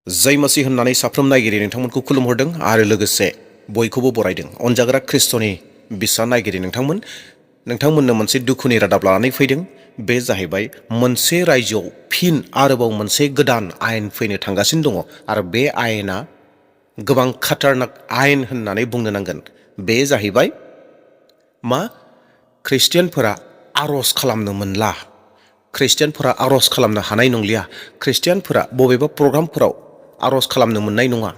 जय मसीह होननानै साफ्रोम नायगिरि नोंथांमोनखौ खुलुमहरदों आरो लोगोसे बयखौबो बरायदों। अनजाग्रा ख्रिस्ट'नि बिसा नायगिरि नोंथांमोननो मोनसे दुखुनि रादाब लानानै फैदों। बे जाहैबाय मोनसे रायजोआव फिन आरोबाव मोनसे गोदान आयेन फैनो थांगासिनो दङ आरो बे आयेना गोबां खाटारनाक आयेन होननानै बुंनो नांगोन। बे जाहैबाय ख्रिस्टियानफोरा आर'ज खालामनो मोनला, ख्रिस्टियानफोरा आर'ज खालामनो हानाय नंलिया, ख्रिस्टियानफोरा बबेबा प्रग्रामफोराव आर'ज खालामनो मोननाय नङा,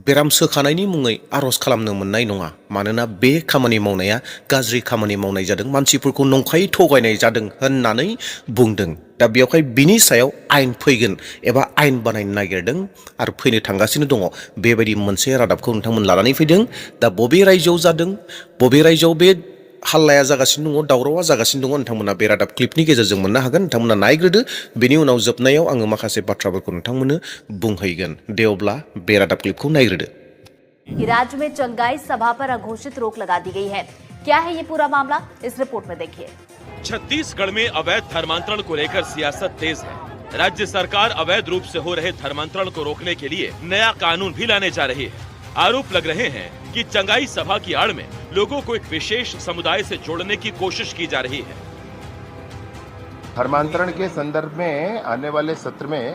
बेराम सोखानायनि मुङै आर'ज खालामनो मोननाय नङा। मानोना बे खामानि मावनाया गाज्रि खामानि मावनाय जादों, मानसिफोरखौ नंखायै थगायनाय जादों होननानै बुंदों। दा बेवहाय बिनि सायाव आयेन फैगोन एबा आयेन बानायनो नागिरदों आरो फैनो थांगासिनो दङ। बेबायदि मोनसे रादाबखौ नोंथांमोन लानानै फैदों। दा बबे रायजोआव जादों, बबे रायजोआव बे हाल्लाया जागासिनो दङ, दावरावा जागासिनो दङ, नोंथांमोना बे रादाब क्लिपनि गेजेरजों मोननो हागोन। नोंथांमोना नायग्रोदो, बेनि उनाव जोबनायाव आङो माखासे बाथ्राफोरखौ नोंथांमोननो बुंहैगोन। दे अब्ला बे रादाब क्लिपखौ नायग्रोदो। कि राज्य में चंगाई सभा पर अघोषित रोक लगा दी गई है। क्या है ये पूरा मामला, इस रिपोर्ट में देखिए। छत्तीसगढ़ में अवैध धर्मांतरण को लेकर सियासत तेज है। राज्य सरकार अवैध रूप से हो रहे धर्मांतरण को रोकने के लिए नया कानून भी लाने जा रही है। आरोप लग रहे हैं कि चंगाई सभा की आड़ में लोगों को एक विशेष समुदाय से जोड़ने की कोशिश की जा रही है। धर्मांतरण के संदर्भ में आने वाले सत्र में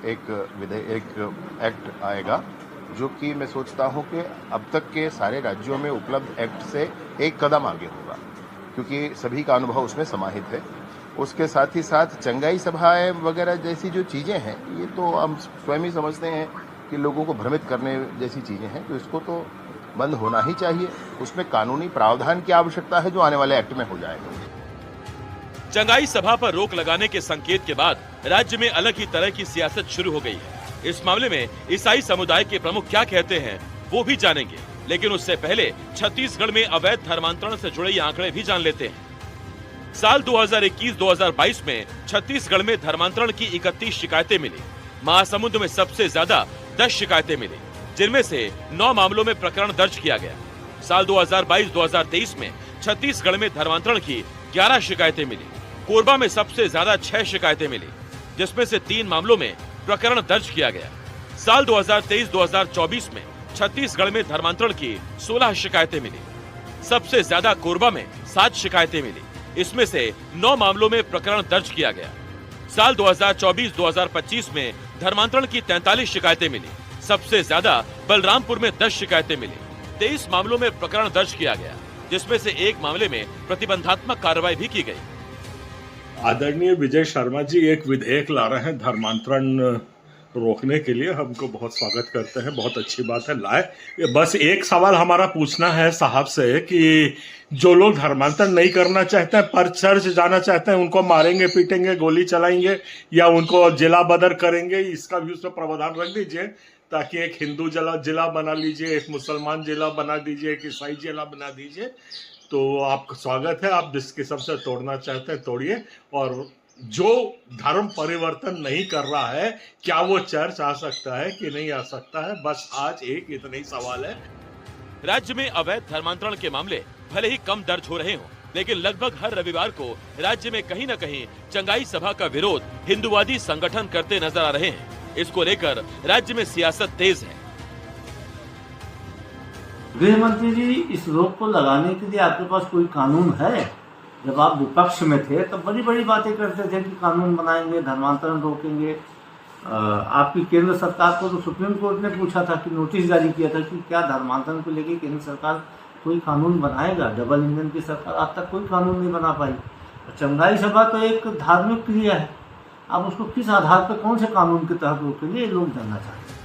एक एक्ट आएगा, जो कि मैं सोचता हूं कि अब तक के सारे राज्यों में उपलब्ध एक्ट से एक कदम आगे होगा, क्योंकि सभी का अनुभव उसमें समाहित है। उसके साथ ही साथ चंगाई सभाएं वगैरह जैसी जो चीज़ें हैं, ये तो हम स्वयं ही समझते हैं कि लोगों को भ्रमित करने जैसी चीज़ें हैं, तो इसको तो बंद होना ही चाहिए। उसमें कानूनी प्रावधान की आवश्यकता है, जो आने वाले एक्ट में हो जाएगा। चंगाई सभा पर रोक लगाने के संकेत के बाद राज्य में अलग ही तरह की सियासत शुरू हो गई है। इस मामले में ईसाई समुदाय के प्रमुख क्या कहते हैं वो भी जानेंगे, लेकिन उससे पहले छत्तीसगढ़ में अवैध धर्मांतरण से जुड़े ये आंकड़े भी जान लेते हैं। साल 2021-2022 में छत्तीसगढ़ में धर्मांतरण की 31 शिकायतें मिली। महासमुंद में सबसे ज्यादा 10 शिकायतें मिली, जिनमें से 9 मामलों में प्रकरण दर्ज किया गया। साल 2022-2023 में छत्तीसगढ़ में धर्मांतरण की 11 शिकायतें मिली। कोरबा में सबसे ज्यादा 6 शिकायतें मिली, जिसमें से 3 मामलों में प्रकरण दर्ज किया गया। साल 2023-2024 में छत्तीसगढ़ में धर्मांतरण की 16 शिकायतें मिली। सबसे ज्यादा कोरबा में 7 शिकायतें मिली, इसमें से 9 मामलों में प्रकरण दर्ज किया गया। साल 2024-2025 में धर्मांतरण की 43 शिकायतें मिली। सबसे ज्यादा बलरामपुर में 10 शिकायतें मिली। 23 मामलों में प्रकरण दर्ज किया गया, जिसमें से 1 मामले में प्रतिबंधात्मक कार्रवाई भी की गई। आदरणीय विजय शर्मा जी एक विधेयक ला रहे हैं धर्मांतरण रोकने के लिए, हमको बहुत स्वागत करते हैं, बहुत अच्छी बात है लाए। बस एक सवाल हमारा पूछना है साहब से कि जो लोग धर्मांतरण नहीं करना चाहते हैं पर चर्च जाना चाहते हैं, उनको मारेंगे, पीटेंगे, गोली चलाएंगे या उनको जिला बदर करेंगे, इसका भी उसमें प्रावधान रख दीजिए, ताकि एक हिंदू जिला बना लीजिए, एक मुसलमान जिला बना दीजिए, एक ईसाई जिला बना दीजिए। तो आपका स्वागत है, आप जिस किस्म से तोड़ना चाहते हैं तोड़िए। और जो धर्म परिवर्तन नहीं कर रहा है, क्या वो चर्च आ सकता है कि नहीं आ सकता है? बस आज एक इतना ही सवाल है। राज्य में अवैध धर्मांतरण के मामले भले ही कम दर्ज हो रहे हों, लेकिन लगभग हर रविवार को राज्य में कहीं न कहीं चंगाई सभा का विरोध हिंदुवादी संगठन करते नजर आ रहे हैं। इसको लेकर राज्य में सियासत तेज है। गृह मंत्री जी, इस रोक को लगाने के लिए आपके पास कोई कानून है? जब आप विपक्ष में थे तब बड़ी बड़ी बातें करते थे कि कानून बनाएंगे, धर्मांतरण रोकेंगे। आपकी केंद्र सरकार को तो सुप्रीम कोर्ट ने पूछा था, कि नोटिस जारी किया था कि क्या धर्मांतरण को लेकर केंद्र सरकार कोई कानून बनाएगा? डबल इंजन की सरकार आज तक कोई कानून नहीं बना पाई। चंगाई सभा तो एक धार्मिक क्रिया है, आप उसको किस आधार पर, कौन से कानून के तहत रोकेंगे, ये लोग जानना चाहते हैं।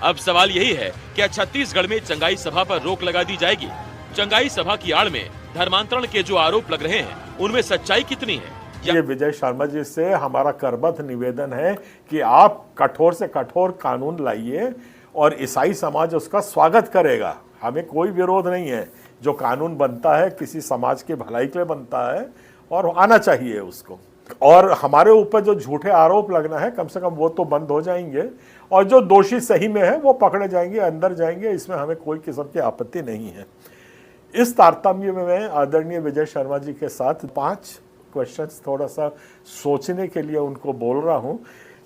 अब सवाल यही है, क्या छत्तीसगढ़ में चंगाई सभा पर रोक लगा दी जाएगी? चंगाई सभा की आड़ में धर्मांतरण के जो आरोप लग रहे हैं, उनमें सच्चाई कितनी है? ये विजय शर्मा जी से हमारा करबद्ध निवेदन है कि आप कठोर से कठोर कानून लाइए और ईसाई समाज उसका स्वागत करेगा। हमें कोई विरोध नहीं है, जो कानून बनता है किसी समाज के भलाई के लिए बनता है और आना चाहिए उसको। और हमारे ऊपर जो झूठे आरोप लगना है, कम से कम वो तो बंद हो जाएंगे, और जो दोषी सही में है वो पकड़े जाएंगे, अंदर जाएंगे। इसमें हमें कोई किस्म की आपत्ति नहीं है। इस तारतम्य में मैं आदरणीय विजय शर्मा जी के साथ 5 क्वेश्चंस थोड़ा सा सोचने के लिए उनको बोल रहा हूं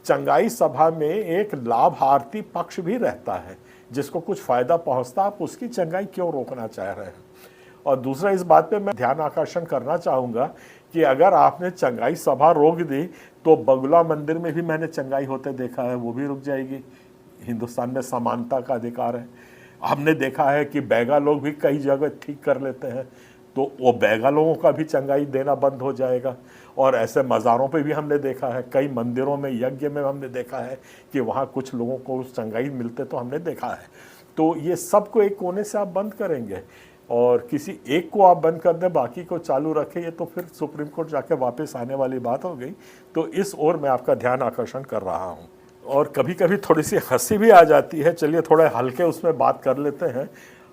चंगाई सभा में एक लाभार्थी पक्ष भी रहता है, जिसको कुछ फायदा पहुंचता, आप उसकी चंगाई क्यों रोकना चाह रहे हैं? और दूसरा, इस बात पे मैं ध्यान आकर्षण करना चाहूँगा कि अगर आपने चंगाई सभा रोक दी तो बगुला मंदिर में भी मैंने चंगाई होते देखा है, वो भी रुक जाएगी। हिंदुस्तान में समानता का अधिकार है। हमने देखा है कि बैगा लोग भी कई जगह ठीक कर लेते हैं, तो वो बैगा लोगों का भी चंगाई देना बंद हो जाएगा। और ऐसे मज़ारों पे भी हमने देखा है, कई मंदिरों में, यज्ञ में हमने देखा है कि वहाँ कुछ लोगों को चंगाई मिलते तो हमने देखा है। तो ये सबको एक कोने से आप बंद करेंगे और किसी एक को आप बंद कर दें, बाकी को चालू रखें, ये तो फिर सुप्रीम कोर्ट जाके वापस आने वाली बात हो गई। तो इस ओर मैं आपका ध्यान आकर्षण कर रहा हूँ। और कभी कभी थोड़ी सी हंसी भी आ जाती है, चलिए थोड़े हल्के उसमें बात कर लेते हैं।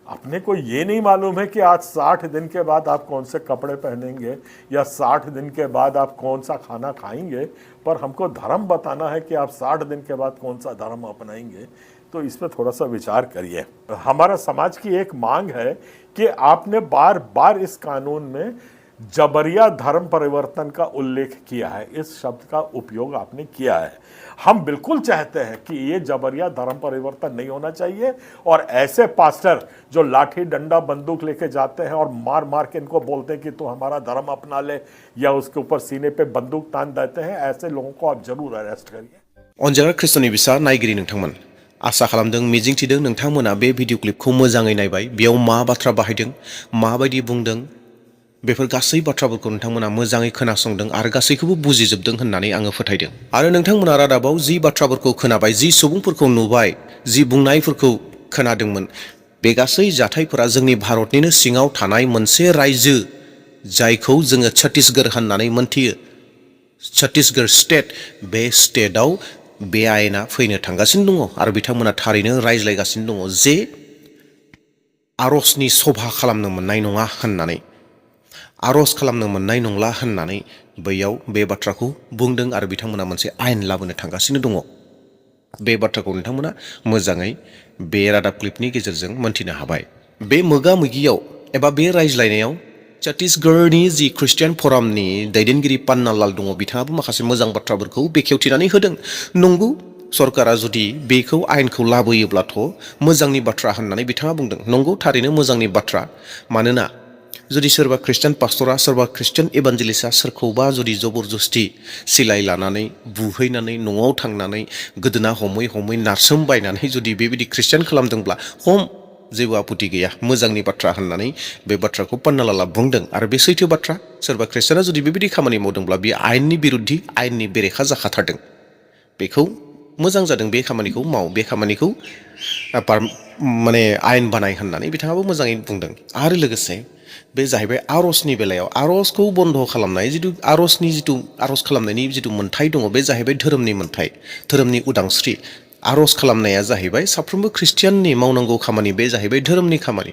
अपने को ये नहीं मालूम है कि आज 60 दिन के बाद आप कौन से कपड़े पहनेंगे या 60 दिन के बाद आप कौन सा खाना खाएंगे, पर हमको धर्म बताना है कि आप 60 दिन के बाद कौन सा धर्म अपनाएंगे। तो इस पर थोड़ा सा विचार करिए। हमारा समाज की एक मांग है कि आपने बार बार इस कानून में जबरिया धर्म परिवर्तन का उल्लेख किया है, इस शब्द का उपयोग आपने किया है। हम बिल्कुल चाहते हैं कि ये जबरिया धर्म परिवर्तन नहीं होना चाहिए और ऐसे पास्टर जो लाठी डंडा बंदूक लेके जाते हैं और मार मार के इनको बोलते हैं कि तू हमारा धर्म अपना ले, या उसके ऊपर सीने पे बंदूक तान देते हैं, ऐसे लोगों को आप जरूर अरेस्ट करिए। अनजाग्रा ख्रिस्ट'नि बिसा नायगिरि नोंथांमोन, आसा खालामदों मिजिंथिदों नोंथांमोना बे भिडिअ क्लिपखौ मोजाङै नायबाय, बेयाव मा बाथ्रा बाहायदों, माबायदि बुंदों, बेफोर गासै बाथ्राफोरखौ नोंथांमोना मोजाङै खोनासंदों आरो गासैखौबो बुजिजोबदों होननानै आङो फोथायदों। आरो नोंथांमोना रादाबाव जि बाथ्राफोरखौ खोनाबाय, जि सुबुंफोरखौ नुबाय, जि बुंनायफोरखौ खोनादोंमोन, बे गासै जाथायफोरा जोंनि भारतनिनो सिङाव थानाय मोनसे रायजो जायखौ जोङो छत्तीसगढ़ होननानै मोनथियो, छत्तीसगढ़ स्टेट, बे स्टेटआव बे आयेना फैनो थांगासिनो दङ आरो बिथांमोना थारैनो रायज्लायगासिनो दङ जे आरजनि सभा खालामनो मोननाय नङा होननानै, आरज खालामनो मोननाय नंला होननानै बैयाव बे बाथ्राखौ बुंदों आरो बिथांमोना मोनसे आयेन लाबोनो थांगासिनो दङ। बे बाथ्राखौ नोंथांमोना मोजाङै बे रादाब क्लिपनि गेजेरजों मोनथिनो हाबाय। बे मोगा मोगियाव एबा बे रायज्लायनायाव छत्तीसगढ़नि जि ख्रिस्टियान फरामनि दैदेनगिरि पान्नालाल दङ, बिथाङाबो माखासे मोजां बाथ्राफोरखौ बेखेवथिनानै होदों। नंगौ, सरकारा जुदि बेखौ आयेनखौ लाबोयोब्लाथ' मोजांनि बाथ्रा होननानै बिथाङा बुंदों। नंगौ, थारैनो मोजांनि बाथ्रा। मानोना जुदि सोरबा ख्रिस्टियान पास्टरा, सोरबा ख्रिस्टियान इभान्जेलिस्टआ सोरखौबा जुदि जबरदस्ति सिलाय लानानै बुहैनानै न'आव थांनानै गोदोना हमै हमै नारसोमबायनानै जुदि बेबायदि ख्रिस्टियान खालामदोंब्ला हम जेबो आपत्ति गैया, मोजांनि बाथ्रा होननानै बे बाथ्राखौ पान्नालाला बुंदों। आरो बे सैथो बाथ्रा, सोरबा ख्रिस्टियाना जुदि बेबायदि खामानि मावदोंब्ला बे आयेननि बिरुद्धि, आयेननि बेरेखा जाखाथारदों। बेखौ मोजां जादों, बे खामानिखौ माव, बे खामानिखौ माने आयेन बानाय होननानै बिथाङाबो मोजाङै बुंदों। आरो लोगोसे बे जाहैबाय आरजनि बेलायाव, आरजखौ बन्द खालामनाय, आरज खालामनायनि जिथु मोन्थाय दङ, बे जाहैबाय धोरोमनि मोन्थाय, धोरोमनि उदांस्रि। आरज खालामनाया जाहैबाय साफ्रोमबो ख्रिस्टियाननि मावनांगौ खामानि, बे जाहैबाय धोरोमनि खामानि।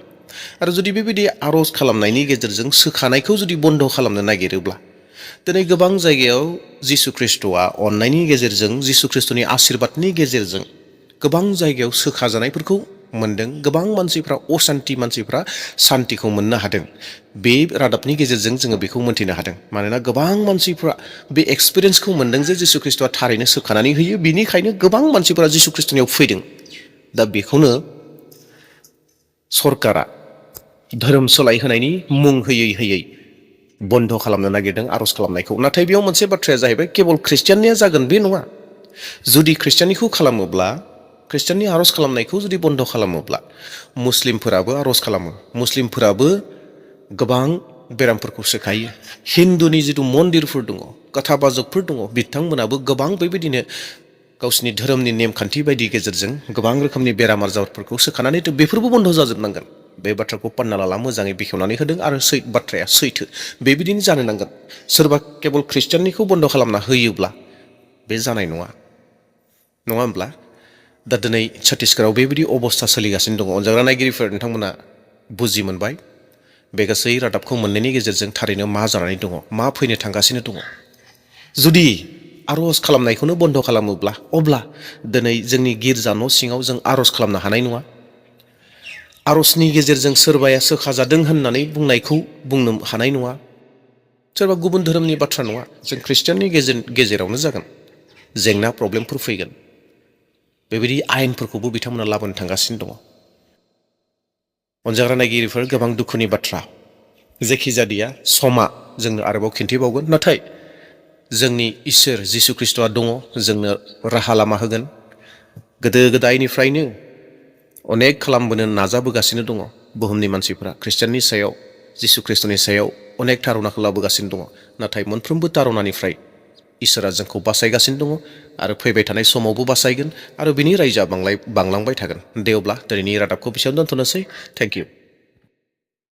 आरो जुदि बेबायदि आरज खालामनायनि गेजेरजों सोखानायखौ जुदि बन्द खालामनो नागिरोब्ला, दिनै गोबां जायगायाव जिसु ख्रिस्ट'आ अननायनि गेजेरजों, जिसु ख्रिस्ट'नि आशीर्बादनि गेजेरजों गोबां जायगायाव सोखाजानायफोरखौ मोनदों। गोबां मानसिफ्रा, अशान्ति मानसिफ्रा सान्तिखौ मोननो हादों। बे रादाबनि गेजेरजों जोङो बेखौ मोन्थिनो हादों। मानोना गोबां मानसिफ्रा बे एक्सपिरियेन्सखौ मोनदों जे जिसु ख्रिस्ट'आ थारैनो सोखानानै होयो, बिनिखायनो गोबां मानसिफ्रा जिसु ख्रिस्ट'नियाव फैदों। दा बेखौनो सरकारा धोरोम सोलायहोनायनि मुं होयै होयै बन्द खालामनो नागिरदों आरज खालामनायखौ। नाथाय बेयाव मोनसे बाथ्राया जाहैबाय, केवल ख्रिस्टियाननिया जागोन बे नङा। जुदि ख्रिस्टियाननिखौ खालामोब्ला, ख्रिस्टियाननि आरज खालामनायखौ जुदि बन्द खालामोब्ला, मुस्लिमफोराबो आरज खालामो, मुस्लिमफोराबो गोबां बेरामफोरखौ सोखायो। हिन्दुनि जिथु मन्दिरफोर दङ, कथाबाजकफोर दङ, बिथांमोनाबो गोबां बेबायदिनो गावसिनि धोरोमनि नेमखान्थि बायदि गेजेरजों गोबां रोखोमनि बेराम आजारफोरखौ सोखानानै बेफोरबो बन्द जाजोबनांगोन। बे बाथ्राखौ पान्नालाला मोजाङै बेखेवनानै होदों आरो बाथ्राया सैथो, बेबायदिनो जानो नांगोन। सोरबा केवल ख्रिस्टियाननिखौ बन्द खालामना होयोब्ला बे जानाय नङा, नङा होमब्ला? दा दिनै छत्तीसगढ़आव बेबायदि अबस्था सोलिगासिनो दङ। अनजाग्रा नायगिरिफोर, नोंथांमोना बुजि मोनबाय बे गासै रादाबखौ मोननायनि गेजेरजों थारैनो मा जानानै दङ, मा फैनो थांगासिनो दङ। जुदि आरज खालामनायखौनो बन्द खालामोब्ला, अब्ला दिनै जोंनि गिर्जा न' सिङाव जों आरज खालामनो हानाय नङा। आरजनि गेजेरजों सोरबाया सोखाजादों होननानै बुंनायखौ बुंनो हानाय नङा। सोरबा गुबुन धोरोमनि बाथ्रा नङा, जों ख्रिस्टियाननि गेजेरावनो जागोन। जेंना प्रब्लेमफोर फैगोन बेबायदि आयेनफोरखौबो बिथांमोना लाबोनो थांगासिनो दङ अनजाग्रा नायगिरिफोर गोबां दुखुनि बाथ्रा जेखिजादिया समा जोंनो आरोबाव खिन्थिबावगोन नाथाय जोंनि इसोर जिसु ख्रिस्ट'आ दङ जोंनो राहा लामा होगोन गोदो गोदायनिफ्रायनो अनेक खालामबोनो नाजाबोगासिनो दङ बुहुमनि मानसिफोरा ख्रिस्टियाननि सायाव जिसु ख्रिस्ट'नि सायाव अनेक थारनाखौ लाबोगासिनो दङ नाथाय मोनफ्रोमबो थारनानिफ्राय इसोरा जोंखौ बासायगासिनो दङ आरो फैबाय थानाय समावबो बासायगोन आरो बिनि रायजोआ बांलांबाय थागोन दे अब्ला दिनैनि रादाबखौ बेसेयावनो दोनथ'नोसै थेंक इउ